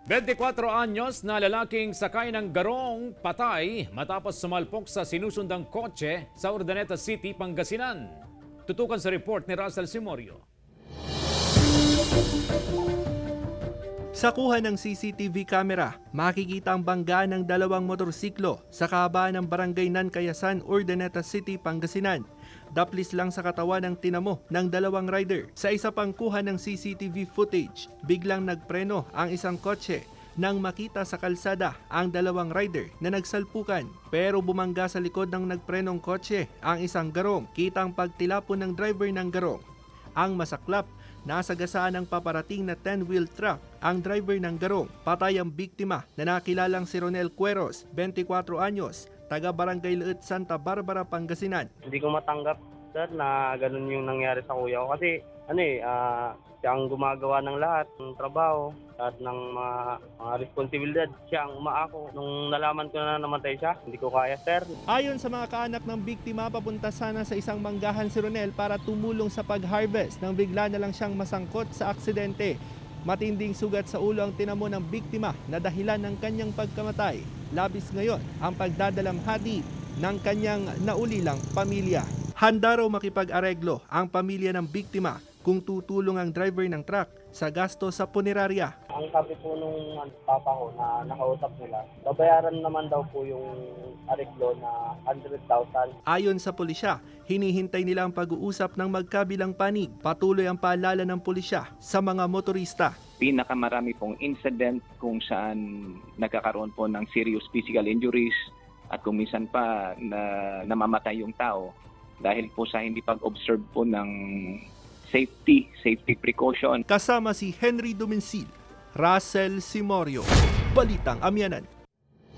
24 anyos na lalaking sakay ng garong patay matapos sumalpok sa sinusundang kotse sa Urdaneta City, Pangasinan. Tutukan sa report ni Russell Simorio. Sa kuha ng CCTV camera, makikita ang banggaan ng dalawang motorsiklo sa kahabaan ng Barangay Nancayasan, Urdaneta City, Pangasinan. Daplis lang sa katawan ng tinamo ng dalawang rider. Sa isa pang kuha ng CCTV footage, biglang nagpreno ang isang kotse nang makita sa kalsada ang dalawang rider na nagsalpukan. Pero bumangga sa likod ng nagprenong kotse ang isang garong. Kitang pagtilapon ng driver ng garong. Ang masaklap, nasagasaan ng paparating na 10-wheel truck ang driver ng garong. Patay ang biktima na nakilalang si Ronel Cueros, 24 anyos, taga Barangay Leut, Santa Barbara, Pangasinan. Hindi ko matanggap, sir, na ganun yung nangyari sa kuya ko. Kasi siya ang gumagawa ng lahat ng trabaho, lahat ng mga responsibilidad. Siya ang umaako. Nung nalaman ko na namatay siya, hindi ko kaya, sir. Ayon sa mga kaanak ng biktima, papunta sana sa isang manggahan si Ronel para tumulong sa pag-harvest nang bigla na lang siyang masangkot sa aksidente. Matinding sugat sa ulo ang tinamo ng biktima na dahilan ng kanyang pagkamatay. Labis ngayon ang pagdadalamhati ng kanyang naulilang pamilya. Handa raw makipag-areglo ang pamilya ng biktima kung tutulong ang driver ng truck sa gasto sa punerarya. Ang sabi po nung papa ko na nakausap nila, babayaran naman daw po yung areglo na 100,000. Ayon sa pulisya, hinihintay nila ang pag-uusap ng magkabilang panig. Patuloy ang paalala ng pulisya sa mga motorista. Pinakamarami pong incident kung saan nagkakaroon po ng serious physical injuries at kung minsan pa na namamatay yung tao dahil po sa hindi pag-observe po ng safety precaution. Kasama si Henry Domencil, Russell Simorio, Balitang Amyanan.